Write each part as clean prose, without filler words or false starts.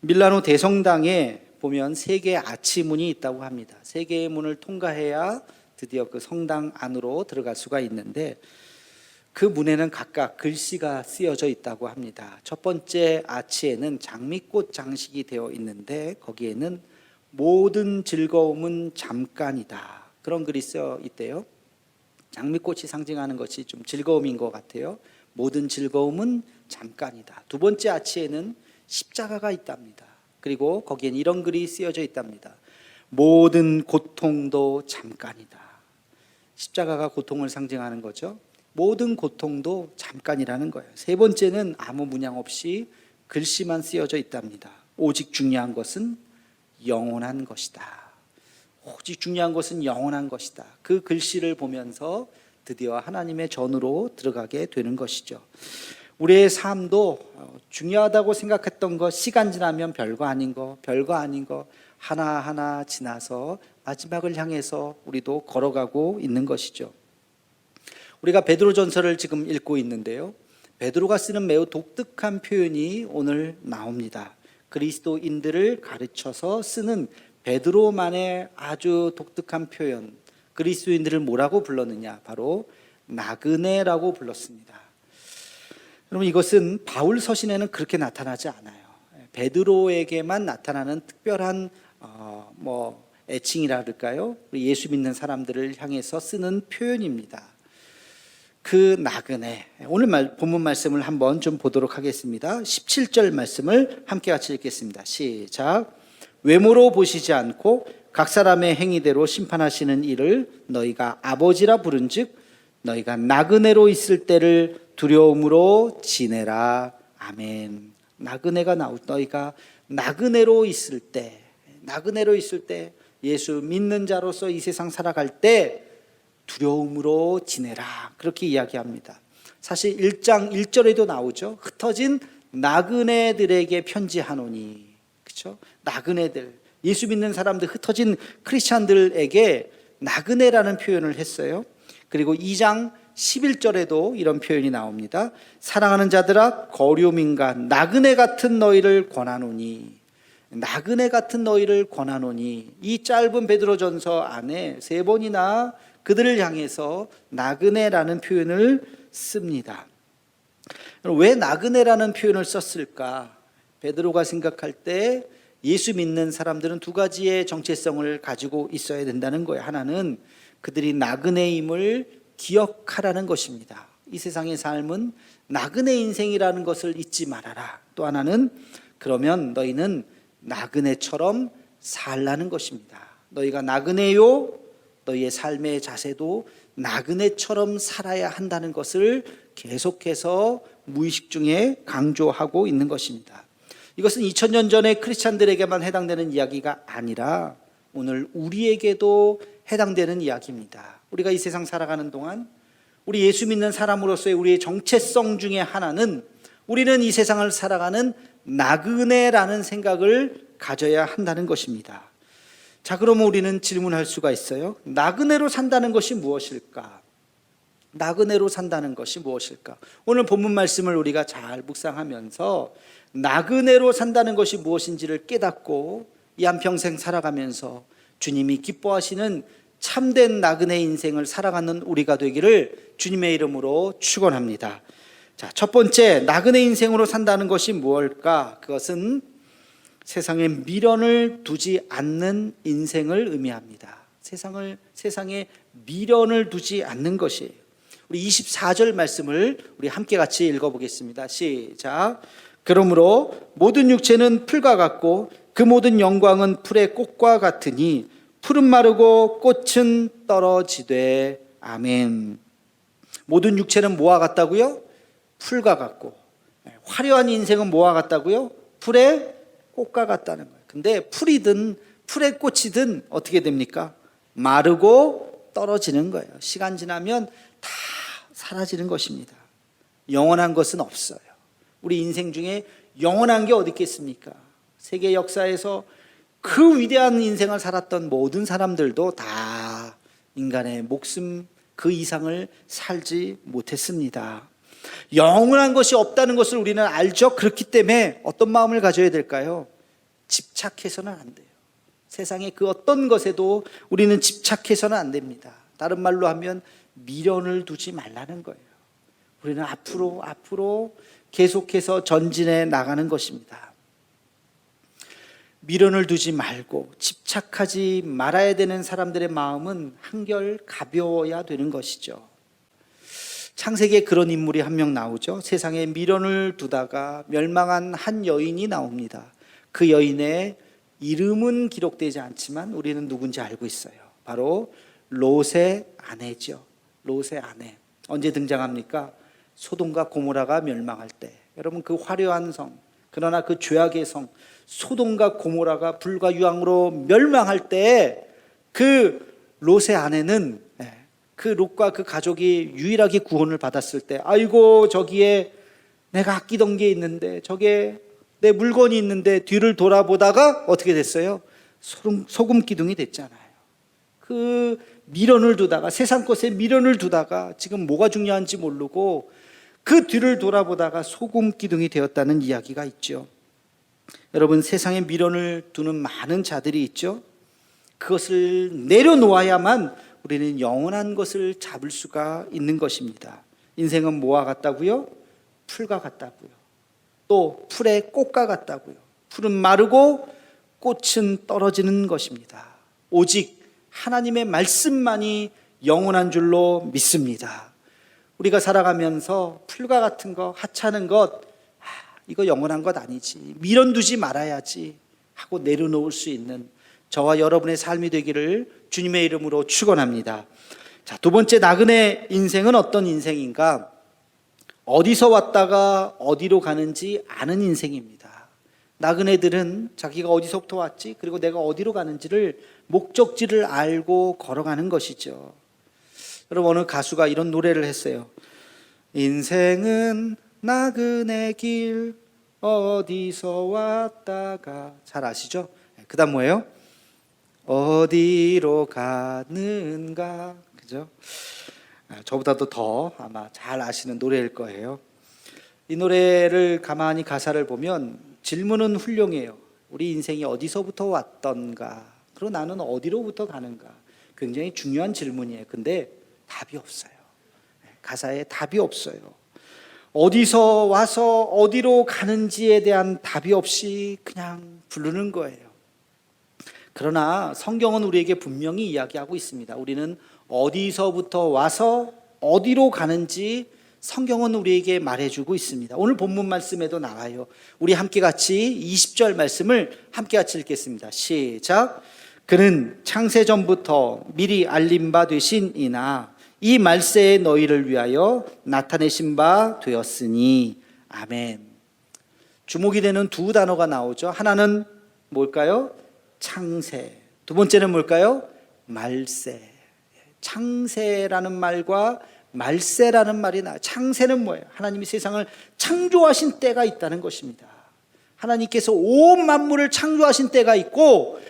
밀라노 대성당에 보면 세 개의 아치문이 있다고 합니다. 세 개의 문을 통과해야 드디어 그 성당 안으로 들어갈 수가 있는데, 그 문에는 각각 글씨가 쓰여져 있다고 합니다. 첫 번째 아치에는 장미꽃 장식이 되어 있는데, 거기에는 모든 즐거움은 잠깐이다, 그런 글이 쓰여 있대요. 장미꽃이 상징하는 것이 좀 즐거움인 것 같아요. 모든 즐거움은 잠깐이다. 두 번째 아치에는 십자가가 있답니다. 그리고 거기엔 이런 글이 쓰여져 있답니다. 모든 고통도 잠깐이다. 십자가가 고통을 상징하는 거죠. 모든 고통도 잠깐이라는 거예요. 세 번째는 아무 문양 없이 글씨만 쓰여져 있답니다. 오직 중요한 것은 영원한 것이다. 오직 중요한 것은 영원한 것이다. 그 글씨를 보면서 드디어 하나님의 전으로 들어가게 되는 것이죠. 우리의 삶도 중요하다고 생각했던 것, 시간 지나면 별거 아닌 거 하나하나 지나서 마지막을 향해서 우리도 걸어가고 있는 것이죠. 우리가 베드로전서를 지금 읽고 있는데요, 베드로가 쓰는 매우 독특한 표현이 오늘 나옵니다. 그리스도인들을 가르쳐서 쓰는 베드로만의 아주 독특한 표현, 그리스도인들을 뭐라고 불렀느냐? 바로 나그네라고 불렀습니다. 여러분, 이것은 바울 서신에는 그렇게 나타나지 않아요. 베드로에게만 나타나는 특별한 애칭이라 그럴까요? 예수 믿는 사람들을 향해서 쓰는 표현입니다. 그 나그네, 오늘 본문 말씀을 한번 좀 보도록 하겠습니다. 17절 말씀을 함께 같이 읽겠습니다. 시작. 외모로 보시지 않고 각 사람의 행위대로 심판하시는 이를 너희가 아버지라 부른즉 너희가 나그네로 있을 때를 두려움으로 지내라. 아멘. 나그네가 너희가 나그네로 있을 때, 예수 믿는 자로서 이 세상 살아갈 때 두려움으로 지내라, 그렇게 이야기합니다. 사실 1장 1절에도 나오죠. 흩어진 나그네들에게 편지하노니, 그렇죠? 나그네들, 예수 믿는 사람들, 흩어진 크리스찬들에게 나그네라는 표현을 했어요. 그리고 2장 11절에도 이런 표현이 나옵니다. 사랑하는 자들아, 거류민과 나그네 같은 너희를 권하노니, 나그네 같은 너희를 권하노니. 이 짧은 베드로전서 안에 세 번이나 그들을 향해서 나그네라는 표현을 씁니다. 왜 나그네라는 표현을 썼을까? 베드로가 생각할 때 예수 믿는 사람들은 두 가지의 정체성을 가지고 있어야 된다는 거예요. 하나는 그들이 나그네임을 기억하라는 것입니다. 이 세상의 삶은 나그네 인생이라는 것을 잊지 말아라. 또 하나는 그러면 너희는 나그네처럼 살라는 것입니다. 너희가 나그네요, 너희의 삶의 자세도 나그네처럼 살아야 한다는 것을 계속해서 무의식 중에 강조하고 있는 것입니다. 이것은 2000년 전의 크리스찬들에게만 해당되는 이야기가 아니라 오늘 우리에게도 해당되는 이야기입니다. 우리가 이 세상 살아가는 동안 우리 예수 믿는 사람으로서의 우리의 정체성 중에 하나는 우리는 이 세상을 살아가는 나그네라는 생각을 가져야 한다는 것입니다. 자, 그러면 우리는 질문할 수가 있어요. 나그네로 산다는 것이 무엇일까? 나그네로 산다는 것이 무엇일까? 오늘 본문 말씀을 우리가 잘 묵상하면서 나그네로 산다는 것이 무엇인지를 깨닫고 이 한평생 살아가면서 주님이 기뻐하시는 참된 나그네 인생을 살아가는 우리가 되기를 주님의 이름으로 축원합니다. 자, 첫 번째, 나그네 인생으로 산다는 것이 무엇일까? 그것은 세상에 미련을 두지 않는 인생을 의미합니다. 세상에 미련을 두지 않는 것이에요. 우리 24절 말씀을 우리 함께 같이 읽어보겠습니다. 시작. 그러므로 모든 육체는 풀과 같고 그 모든 영광은 풀의 꽃과 같으니 풀은 마르고 꽃은 떨어지되. 아멘. 모든 육체는 뭐와 같다고요? 풀과 같고. 화려한 인생은 뭐와 같다고요? 풀의 꽃과 같다는 거예요. 근데 풀이든 풀의 꽃이든 어떻게 됩니까? 마르고 떨어지는 거예요. 시간 지나면 다 사라지는 것입니다. 영원한 것은 없어요. 우리 인생 중에 영원한 게 어디 있겠습니까? 세계 역사에서 그 위대한 인생을 살았던 모든 사람들도 다 인간의 목숨 그 이상을 살지 못했습니다. 영원한 것이 없다는 것을 우리는 알죠. 그렇기 때문에 어떤 마음을 가져야 될까요? 집착해서는 안 돼요. 세상의 그 어떤 것에도 우리는 집착해서는 안 됩니다. 다른 말로 하면 미련을 두지 말라는 거예요. 우리는 앞으로 계속해서 전진해 나가는 것입니다. 미련을 두지 말고 집착하지 말아야 되는 사람들의 마음은 한결 가벼워야 되는 것이죠. 창세기에 그런 인물이 한 명 나오죠. 세상에 미련을 두다가 멸망한 한 여인이 나옵니다. 그 여인의 이름은 기록되지 않지만 우리는 누군지 알고 있어요. 바로 롯의 아내죠. 롯의 아내. 언제 등장합니까? 소돔과 고모라가 멸망할 때. 여러분, 그 화려한 성, 그러나 그 죄악의 성 소돔과 고모라가 불과 유황으로 멸망할 때 그 롯의 아내는, 그 롯과 그 가족이 유일하게 구원을 받았을 때, 아이고 저기에 내가 아끼던 게 있는데, 저게 내 물건이 있는데, 뒤를 돌아보다가 어떻게 됐어요? 소금 기둥이 됐잖아요. 그 미련을 두다가, 세상 것에 미련을 두다가 지금 뭐가 중요한지 모르고 그 뒤를 돌아보다가 소금 기둥이 되었다는 이야기가 있죠. 여러분, 세상에 미련을 두는 많은 자들이 있죠. 그것을 내려놓아야만 우리는 영원한 것을 잡을 수가 있는 것입니다. 인생은 뭐와 같다고요? 풀과 같다고요. 또 풀의 꽃과 같다고요. 풀은 마르고 꽃은 떨어지는 것입니다. 오직 하나님의 말씀만이 영원한 줄로 믿습니다. 우리가 살아가면서 풀과 같은 것, 하찮은 것, 이거 영원한 것 아니지, 미련 두지 말아야지 하고 내려놓을 수 있는 저와 여러분의 삶이 되기를 주님의 이름으로 축원합니다. 자, 두 번째, 나그네 인생은 어떤 인생인가? 어디서 왔다가 어디로 가는지 아는 인생입니다. 나그네들은 자기가 어디서부터 왔지, 그리고 내가 어디로 가는지를, 목적지를 알고 걸어가는 것이죠. 여러분, 어느 가수가 이런 노래를 했어요. 인생은 나그네 길 어디서 왔다가, 잘 아시죠? 그 다음 뭐예요? 어디로 가는가, 그죠? 저보다도 더 아마 잘 아시는 노래일 거예요. 이 노래를 가만히 가사를 보면 질문은 훌륭해요. 우리 인생이 어디서부터 왔던가, 그리고 나는 어디로부터 가는가, 굉장히 중요한 질문이에요. 근데 답이 없어요. 가사에 답이 없어요. 어디서 와서 어디로 가는지에 대한 답이 없이 그냥 부르는 거예요. 그러나 성경은 우리에게 분명히 이야기하고 있습니다. 우리는 어디서부터 와서 어디로 가는지 성경은 우리에게 말해주고 있습니다. 오늘 본문 말씀에도 나와요. 우리 함께 같이 20절 말씀을 함께 같이 읽겠습니다. 시작. 그는 창세전부터 미리 알림 바 되신 이나 이 말세에 너희를 위하여 나타내신 바 되었으니. 아멘. 주목이 되는 두 단어가 나오죠. 하나는 뭘까요? 창세. 두 번째는 뭘까요? 말세. 창세라는 말과 말세라는 말이 나와요. 창세는 뭐예요? 하나님이 세상을 창조하신 때가 있다는 것입니다. 하나님께서 온 만물을 창조하신 때가 있고,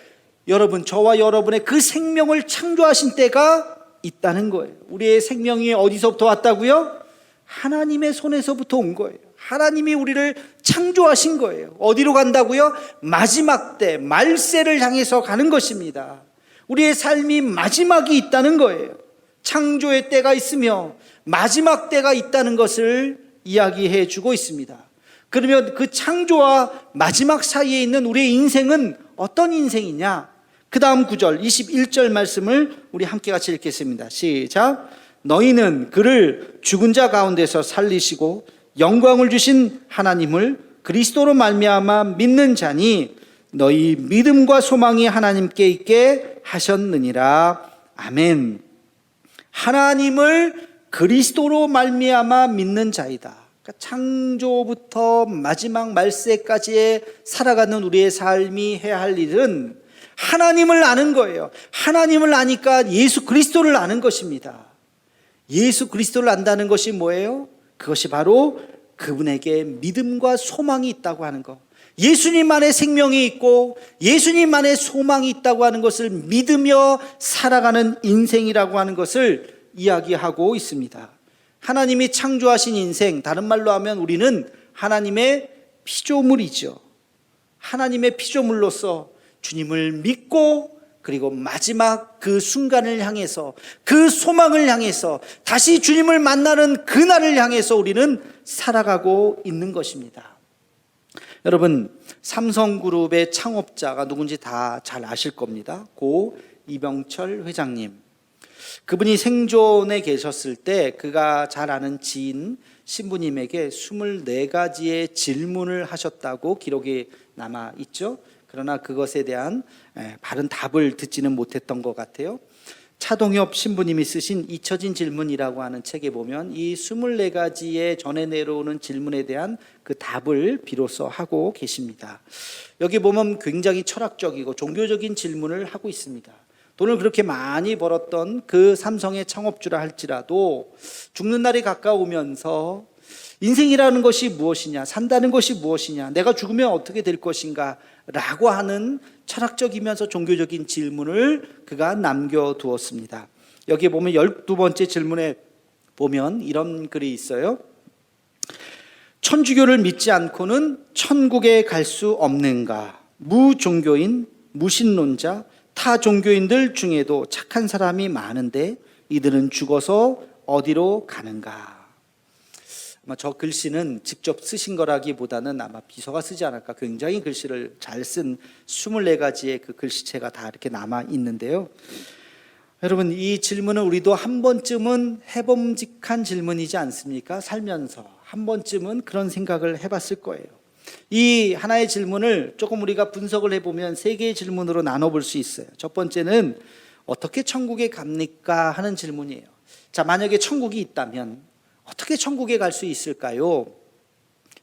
여러분, 저와 여러분의 그 생명을 창조하신 때가 있다는 거예요. 우리의 생명이 어디서부터 왔다고요? 하나님의 손에서부터 온 거예요. 하나님이 우리를 창조하신 거예요. 어디로 간다고요? 마지막 때, 말세를 향해서 가는 것입니다. 우리의 삶이 마지막이 있다는 거예요. 창조의 때가 있으며 마지막 때가 있다는 것을 이야기해 주고 있습니다. 그러면 그 창조와 마지막 사이에 있는 우리의 인생은 어떤 인생이냐? 그 다음 9절 21절 말씀을 우리 함께 같이 읽겠습니다. 시작. 너희는 그를 죽은 자 가운데서 살리시고 영광을 주신 하나님을 그리스도로 말미암아 믿는 자니 너희 믿음과 소망이 하나님께 있게 하셨느니라. 아멘. 하나님을 그리스도로 말미암아 믿는 자이다. 그러니까 창조부터 마지막 말세까지의 살아가는 우리의 삶이 해야 할 일은 하나님을 아는 거예요. 하나님을 아니까 예수 그리스도를 아는 것입니다. 예수 그리스도를 안다는 것이 뭐예요? 그것이 바로 그분에게 믿음과 소망이 있다고 하는 것. 예수님 안에 생명이 있고 예수님 안에 소망이 있다고 하는 것을 믿으며 살아가는 인생이라고 하는 것을 이야기하고 있습니다. 하나님이 창조하신 인생, 다른 말로 하면 우리는 하나님의 피조물이죠. 하나님의 피조물로서 주님을 믿고 그리고 마지막 그 순간을 향해서 그 소망을 향해서 다시 주님을 만나는 그날을 향해서 우리는 살아가고 있는 것입니다. 여러분, 삼성그룹의 창업자가 누군지 다 잘 아실 겁니다. 고 이병철 회장님. 그분이 생존에 계셨을 때 그가 잘 아는 지인 신부님에게 24가지의 질문을 하셨다고 기록이 남아 있죠. 그러나 그것에 대한 바른 답을 듣지는 못했던 것 같아요. 차동엽 신부님이 쓰신 잊혀진 질문이라고 하는 책에 보면 이 24가지의 전해 내려오는 질문에 대한 그 답을 비로소 하고 계십니다. 여기 보면 굉장히 철학적이고 종교적인 질문을 하고 있습니다. 돈을 그렇게 많이 벌었던 그 삼성의 창업주라 할지라도 죽는 날이 가까우면서 인생이라는 것이 무엇이냐, 산다는 것이 무엇이냐, 내가 죽으면 어떻게 될 것인가 라고 하는 철학적이면서 종교적인 질문을 그가 남겨두었습니다. 여기에 보면 12번째 질문에 보면 이런 글이 있어요. 천주교를 믿지 않고는 천국에 갈 수 없는가? 무종교인, 무신론자, 타 종교인들 중에도 착한 사람이 많은데 이들은 죽어서 어디로 가는가? 아마 저 글씨는 직접 쓰신 거라기보다는 아마 비서가 쓰지 않을까. 굉장히 글씨를 잘 쓴 24가지의 그 글씨체가 다 이렇게 남아 있는데요. 여러분, 이 질문은 우리도 한 번쯤은 해봄직한 질문이지 않습니까? 살면서 한 번쯤은 그런 생각을 해봤을 거예요. 이 하나의 질문을 조금 우리가 분석을 해보면 3개의 질문으로 나눠볼 수 있어요. 첫 번째는 어떻게 천국에 갑니까? 하는 질문이에요. 자, 만약에 천국이 있다면 어떻게 천국에 갈 수 있을까요?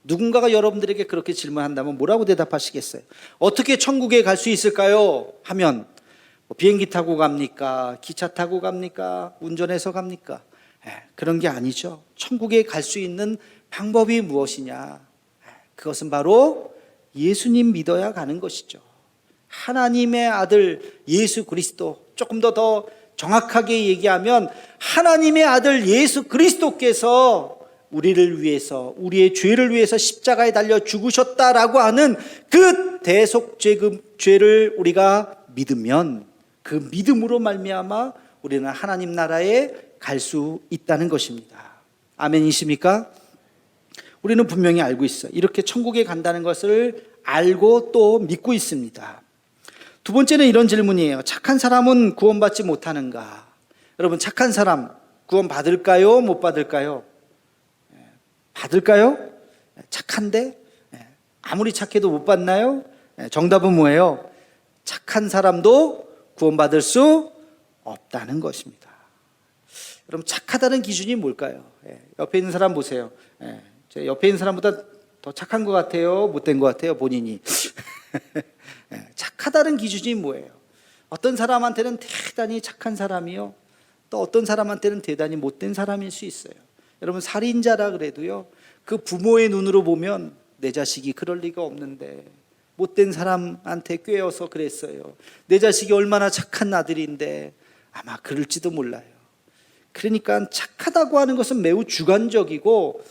누군가가 여러분들에게 그렇게 질문한다면 뭐라고 대답하시겠어요? 어떻게 천국에 갈 수 있을까요? 하면 비행기 타고 갑니까? 기차 타고 갑니까? 운전해서 갑니까? 그런 게 아니죠. 천국에 갈 수 있는 방법이 무엇이냐? 그것은 바로 예수님 믿어야 가는 것이죠. 하나님의 아들 예수 그리스도, 조금 더 정확하게 얘기하면 하나님의 아들 예수 그리스도께서 우리를 위해서, 우리의 죄를 위해서 십자가에 달려 죽으셨다라고 하는 그 대속죄를 우리가 믿으면 그 믿음으로 말미암아 우리는 하나님 나라에 갈 수 있다는 것입니다. 아멘이십니까? 우리는 분명히 알고 있어요. 이렇게 천국에 간다는 것을 알고 또 믿고 있습니다. 두 번째는 이런 질문이에요. 착한 사람은 구원받지 못하는가? 여러분, 착한 사람 구원 받을까요? 못 받을까요? 받을까요? 착한데 아무리 착해도 못 받나요? 정답은 뭐예요? 착한 사람도 구원받을 수 없다는 것입니다. 여러분, 착하다는 기준이 뭘까요? 옆에 있는 사람 보세요. 제 옆에 있는 사람보다 더 착한 것 같아요? 못된 것 같아요? 본인이. 착하다는 기준이 뭐예요? 어떤 사람한테는 대단히 착한 사람이요, 또 어떤 사람한테는 대단히 못된 사람일 수 있어요. 여러분, 살인자라 그래도요, 그 부모의 눈으로 보면 내 자식이 그럴 리가 없는데 못된 사람한테 꿰어서 그랬어요. 내 자식이 얼마나 착한 아들인데 아마 그럴지도 몰라요. 그러니까 착하다고 하는 것은 매우 주관적이고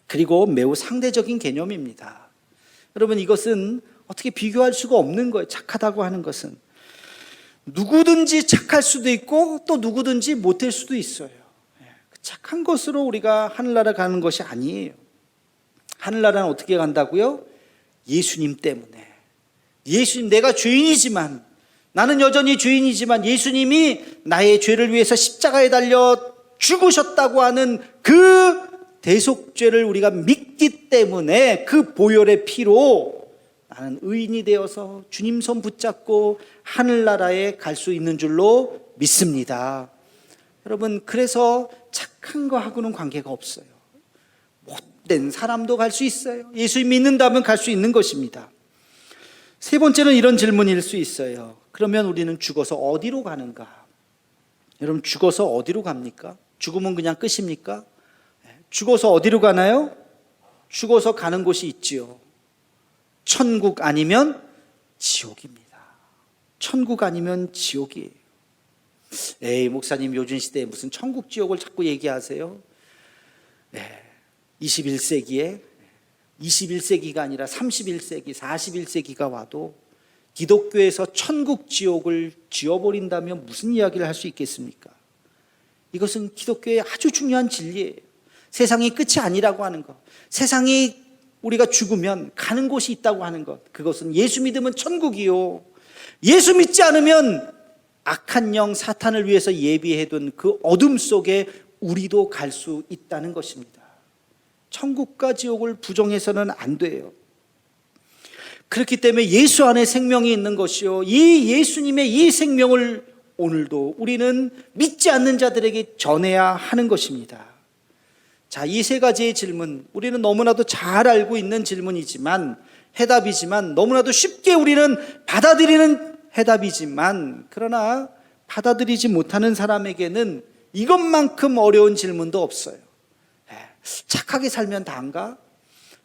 그리고 매우 상대적인 개념입니다. 여러분, 이것은 어떻게 비교할 수가 없는 거예요. 착하다고 하는 것은 누구든지 착할 수도 있고 또 누구든지 못될 수도 있어요. 착한 것으로 우리가 하늘나라 가는 것이 아니에요. 하늘나라는 어떻게 간다고요? 예수님 때문에. 예수님, 내가 죄인이지만, 나는 여전히 죄인이지만 예수님이 나의 죄를 위해서 십자가에 달려 죽으셨다고 하는 그 대속죄를 우리가 믿기 때문에 그 보혈의 피로 나는 의인이 되어서 주님 손 붙잡고 하늘나라에 갈 수 있는 줄로 믿습니다. 여러분, 그래서 착한 거하고는 관계가 없어요. 못된 사람도 갈 수 있어요. 예수 믿는다면 갈 수 있는 것입니다. 세 번째는 이런 질문일 수 있어요. 그러면 우리는 죽어서 어디로 가는가? 여러분, 죽어서 어디로 갑니까? 죽으면 그냥 끝입니까? 죽어서 어디로 가나요? 죽어서 가는 곳이 있지요. 천국 아니면 지옥입니다. 천국 아니면 지옥이에요. 에이, 목사님, 요즘 시대에 무슨 천국 지옥을 자꾸 얘기하세요? 21세기에 21세기가 아니라 31세기, 41세기가 와도 기독교에서 천국 지옥을 지어버린다면 무슨 이야기를 할 수 있겠습니까? 이것은 기독교의 아주 중요한 진리예요. 세상이 끝이 아니라고 하는 것, 세상이 우리가 죽으면 가는 곳이 있다고 하는 것, 그것은 예수 믿으면 천국이요, 예수 믿지 않으면 악한 영 사탄을 위해서 예비해둔 그 어둠 속에 우리도 갈 수 있다는 것입니다. 천국과 지옥을 부정해서는 안 돼요. 그렇기 때문에 예수 안에 생명이 있는 것이요, 이 예수님의 이 생명을 오늘도 우리는 믿지 않는 자들에게 전해야 하는 것입니다. 자, 이 세 가지의 질문, 우리는 너무나도 잘 알고 있는 질문이지만, 해답이지만, 너무나도 쉽게 우리는 받아들이는 해답이지만, 그러나 받아들이지 못하는 사람에게는 이것만큼 어려운 질문도 없어요. 착하게 살면 다인가?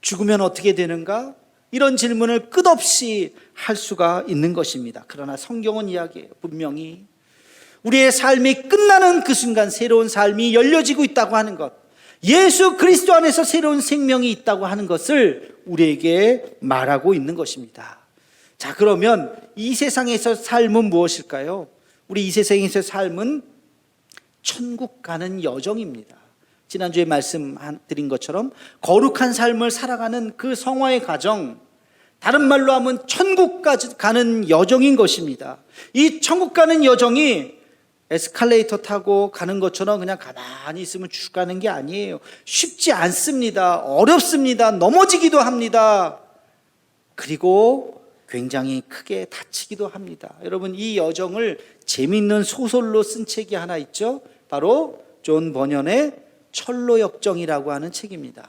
죽으면 어떻게 되는가? 이런 질문을 끝없이 할 수가 있는 것입니다. 그러나 성경은 이야기해요. 분명히 우리의 삶이 끝나는 그 순간 새로운 삶이 열려지고 있다고 하는 것, 예수 그리스도 안에서 새로운 생명이 있다고 하는 것을 우리에게 말하고 있는 것입니다. 자, 그러면 이 세상에서 삶은 무엇일까요? 우리 이 세상에서 삶은 천국 가는 여정입니다. 지난주에 말씀드린 것처럼 거룩한 삶을 살아가는 그 성화의 과정, 다른 말로 하면 천국까지 가는 여정인 것입니다. 이 천국 가는 여정이 에스컬레이터 타고 가는 것처럼 그냥 가만히 있으면 쭉 가는 게 아니에요. 쉽지 않습니다. 어렵습니다. 넘어지기도 합니다. 그리고 굉장히 크게 다치기도 합니다. 여러분, 이 여정을 재미있는 소설로 쓴 책이 하나 있죠. 바로 존 버년의 철로 역정이라고 하는 책입니다.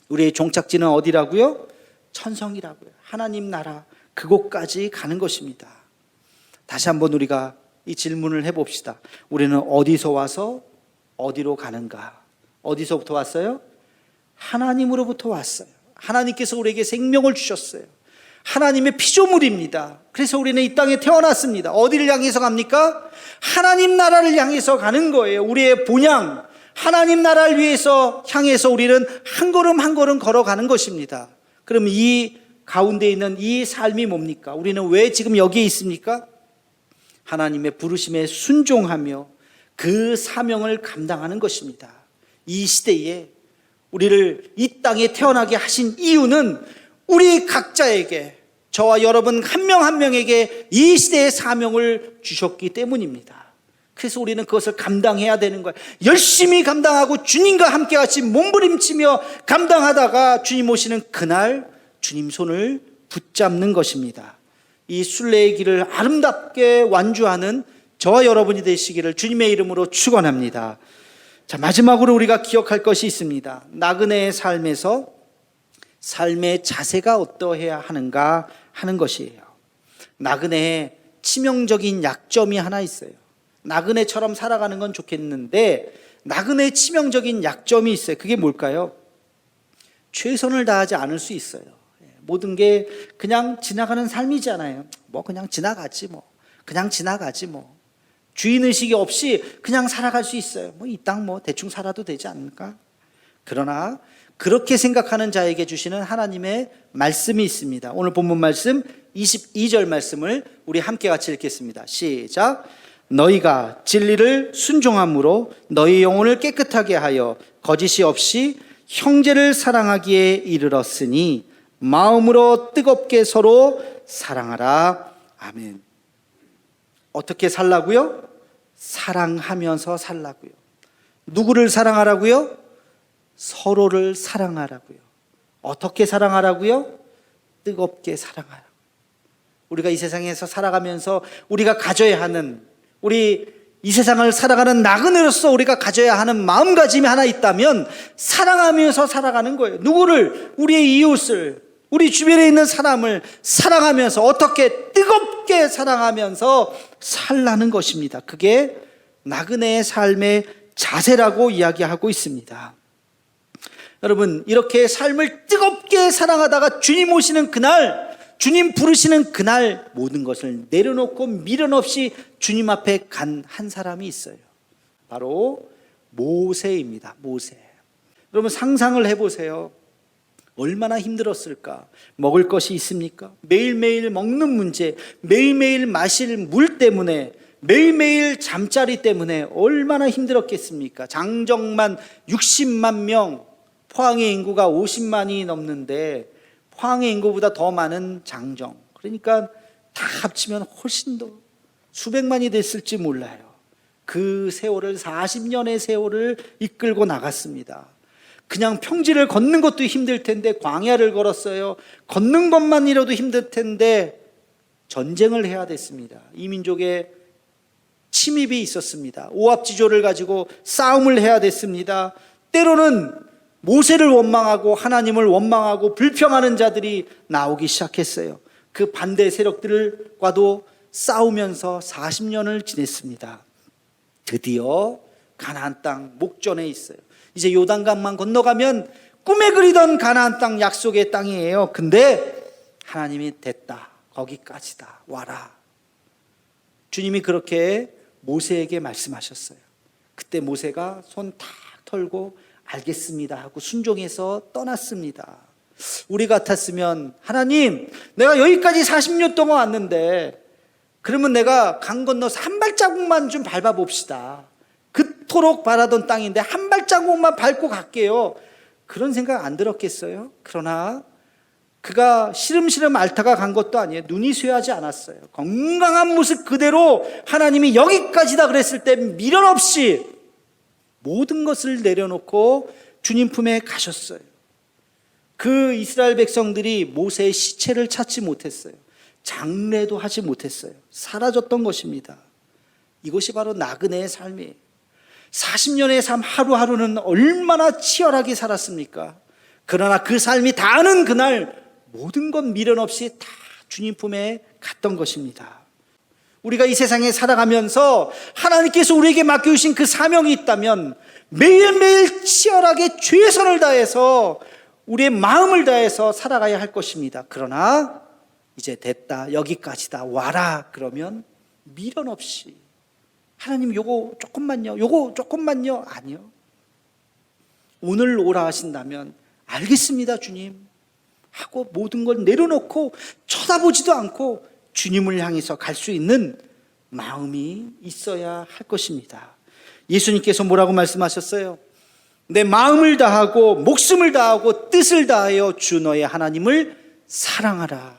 우리의 종착지는 어디라고요? 천성이라고요. 하나님 나라, 그곳까지 가는 것입니다. 다시 한번 우리가 이 질문을 해봅시다. 우리는 어디서 와서 어디로 가는가? 어디서부터 왔어요? 하나님으로부터 왔어요. 하나님께서 우리에게 생명을 주셨어요. 하나님의 피조물입니다. 그래서 우리는 이 땅에 태어났습니다. 어디를 향해서 갑니까? 하나님 나라를 향해서 가는 거예요. 우리의 본향, 하나님 나라를 위해서 향해서 우리는 한 걸음 한 걸음 걸어가는 것입니다. 그럼 이 가운데 있는 이 삶이 뭡니까? 우리는 왜 지금 여기에 있습니까? 하나님의 부르심에 순종하며 그 사명을 감당하는 것입니다. 이 시대에 우리를 이 땅에 태어나게 하신 이유는 우리 각자에게, 저와 여러분 한 명 한 명에게 이 시대의 사명을 주셨기 때문입니다. 그래서 우리는 그것을 감당해야 되는 거예요. 열심히 감당하고 주님과 함께 같이 몸부림치며 감당하다가 주님 오시는 그날 주님 손을 붙잡는 것입니다. 이 순례의 길을 아름답게 완주하는 저와 여러분이 되시기를 주님의 이름으로 축원합니다. 자, 마지막으로 우리가 기억할 것이 있습니다. 나그네의 삶에서 삶의 자세가 어떠해야 하는가 하는 것이에요. 나그네의 치명적인 약점이 하나 있어요. 나그네처럼 살아가는 건 좋겠는데 나그네의 치명적인 약점이 있어요. 그게 뭘까요? 최선을 다하지 않을 수 있어요. 모든 게 그냥 지나가는 삶이잖아요. 뭐 그냥 지나가지 뭐. 그냥 지나가지 뭐. 주인의식이 없이 그냥 살아갈 수 있어요. 뭐 이 땅 뭐 대충 살아도 되지 않을까? 그러나 그렇게 생각하는 자에게 주시는 하나님의 말씀이 있습니다. 오늘 본문 말씀 22절 말씀을 우리 함께 같이 읽겠습니다. 시작. 너희가 진리를 순종함으로 너희 영혼을 깨끗하게 하여 거짓이 없이 형제를 사랑하기에 이르렀으니 마음으로 뜨겁게 서로 사랑하라. 아멘. 어떻게 살라고요? 사랑하면서 살라고요. 누구를 사랑하라고요? 서로를 사랑하라고요. 어떻게 사랑하라고요? 뜨겁게 사랑하라고요. 우리가 이 세상에서 살아가면서 우리가 가져야 하는, 우리 이 세상을 살아가는 나그네로서 우리가 가져야 하는 마음가짐이 하나 있다면 사랑하면서 살아가는 거예요. 누구를? 우리의 이웃을, 우리 주변에 있는 사람을 사랑하면서, 어떻게 뜨겁게 사랑하면서 살라는 것입니다. 그게 나그네의 삶의 자세라고 이야기하고 있습니다. 여러분, 이렇게 삶을 뜨겁게 사랑하다가 주님 오시는 그날, 주님 부르시는 그날 모든 것을 내려놓고 미련 없이 주님 앞에 간 한 사람이 있어요. 바로 모세입니다. 모세. 여러분 상상을 해보세요. 얼마나 힘들었을까? 먹을 것이 있습니까? 매일매일 먹는 문제, 매일매일 마실 물 때문에, 매일매일 잠자리 때문에 얼마나 힘들었겠습니까? 장정만 60만 명, 포항의 인구가 50만이 넘는데 포항의 인구보다 더 많은 장정, 그러니까 다 합치면 훨씬 더 수백만이 됐을지 몰라요. 그 세월을, 40년의 세월을 이끌고 나갔습니다. 그냥 평지를 걷는 것도 힘들 텐데 광야를 걸었어요. 걷는 것만이라도 힘들 텐데 전쟁을 해야 됐습니다. 이 민족에 침입이 있었습니다. 오합지졸을 가지고 싸움을 해야 됐습니다. 때로는 모세를 원망하고 하나님을 원망하고 불평하는 자들이 나오기 시작했어요. 그 반대 세력들과도 싸우면서 40년을 지냈습니다. 드디어 가나안 땅 목전에 있어요. 이제 요단강만 건너가면 꿈에 그리던 가나안 땅, 약속의 땅이에요. 근데 하나님이 됐다, 거기까지다, 와라. 주님이 그렇게 모세에게 말씀하셨어요. 그때 모세가 손 탁 털고 알겠습니다 하고 순종해서 떠났습니다. 우리 같았으면 하나님, 내가 여기까지 40년 동안 왔는데 그러면 내가 강 건너서 한 발자국만 좀 밟아봅시다. 그토록 바라던 땅인데 한 발자국만 밟고 갈게요. 그런 생각 안 들었겠어요? 그러나 그가 시름시름 앓다가 간 것도 아니에요. 눈이 쇠하지 않았어요. 건강한 모습 그대로 하나님이 여기까지다 그랬을 때 미련 없이 모든 것을 내려놓고 주님 품에 가셨어요. 그 이스라엘 백성들이 모세의 시체를 찾지 못했어요. 장례도 하지 못했어요. 사라졌던 것입니다. 이것이 바로 나그네의 삶이에요. 40년의 삶 하루하루는 얼마나 치열하게 살았습니까? 그러나 그 삶이 다하는 그날 모든 것 미련 없이 다 주님 품에 갔던 것입니다. 우리가 이 세상에 살아가면서 하나님께서 우리에게 맡겨주신 그 사명이 있다면 매일매일 치열하게 최선을 다해서 우리의 마음을 다해서 살아가야 할 것입니다. 그러나 이제 됐다, 여기까지다, 와라 그러면 미련 없이 하나님 요거 조금만요, 요거 조금만요. 아니요. 오늘 오라 하신다면 알겠습니다 주님 하고 모든 걸 내려놓고 쳐다보지도 않고 주님을 향해서 갈 수 있는 마음이 있어야 할 것입니다. 예수님께서 뭐라고 말씀하셨어요? 내 마음을 다하고 목숨을 다하고 뜻을 다하여 주 너의 하나님을 사랑하라.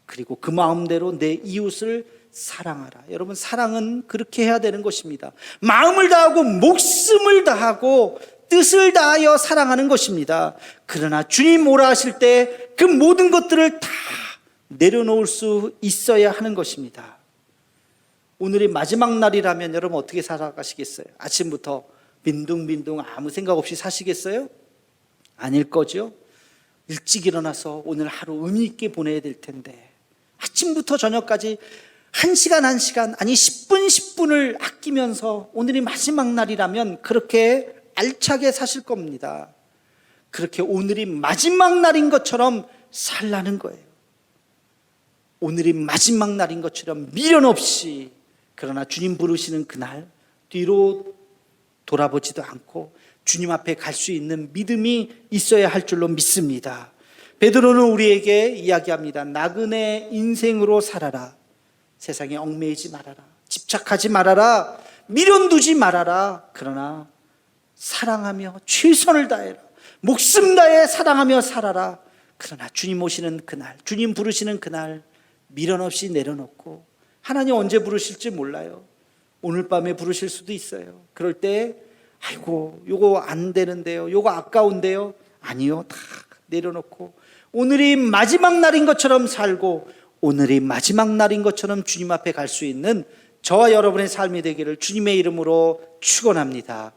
그리고 그 마음대로 내 이웃을 사랑하라. 여러분, 사랑은 그렇게 해야 되는 것입니다. 마음을 다하고 목숨을 다하고 뜻을 다하여 사랑하는 것입니다. 그러나 주님 오라 하실 때 그 모든 것들을 다 내려놓을 수 있어야 하는 것입니다. 오늘이 마지막 날이라면 여러분 어떻게 살아가시겠어요? 아침부터 빈둥빈둥 아무 생각 없이 사시겠어요? 아닐 거죠. 일찍 일어나서 오늘 하루 의미 있게 보내야 될 텐데 아침부터 저녁까지 1시간 1시간 아니 10분 10분을 아끼면서 오늘이 마지막 날이라면 그렇게 알차게 사실 겁니다. 그렇게 오늘이 마지막 날인 것처럼 살라는 거예요. 오늘이 마지막 날인 것처럼 미련 없이, 그러나 주님 부르시는 그날 뒤로 돌아보지도 않고 주님 앞에 갈 수 있는 믿음이 있어야 할 줄로 믿습니다. 베드로는 우리에게 이야기합니다. 나그네 인생으로 살아라. 세상에 얽매이지 말아라. 집착하지 말아라. 미련 두지 말아라. 그러나 사랑하며 최선을 다해라. 목숨 다해 사랑하며 살아라. 그러나 주님 오시는 그날, 주님 부르시는 그날 미련 없이 내려놓고, 하나님 언제 부르실지 몰라요. 오늘 밤에 부르실 수도 있어요. 그럴 때 아이고 요거 안 되는데요, 요거 아까운데요. 아니요, 다 내려놓고 오늘이 마지막 날인 것처럼 살고 오늘이 마지막 날인 것처럼 주님 앞에 갈 수 있는 저와 여러분의 삶이 되기를 주님의 이름으로 축원합니다.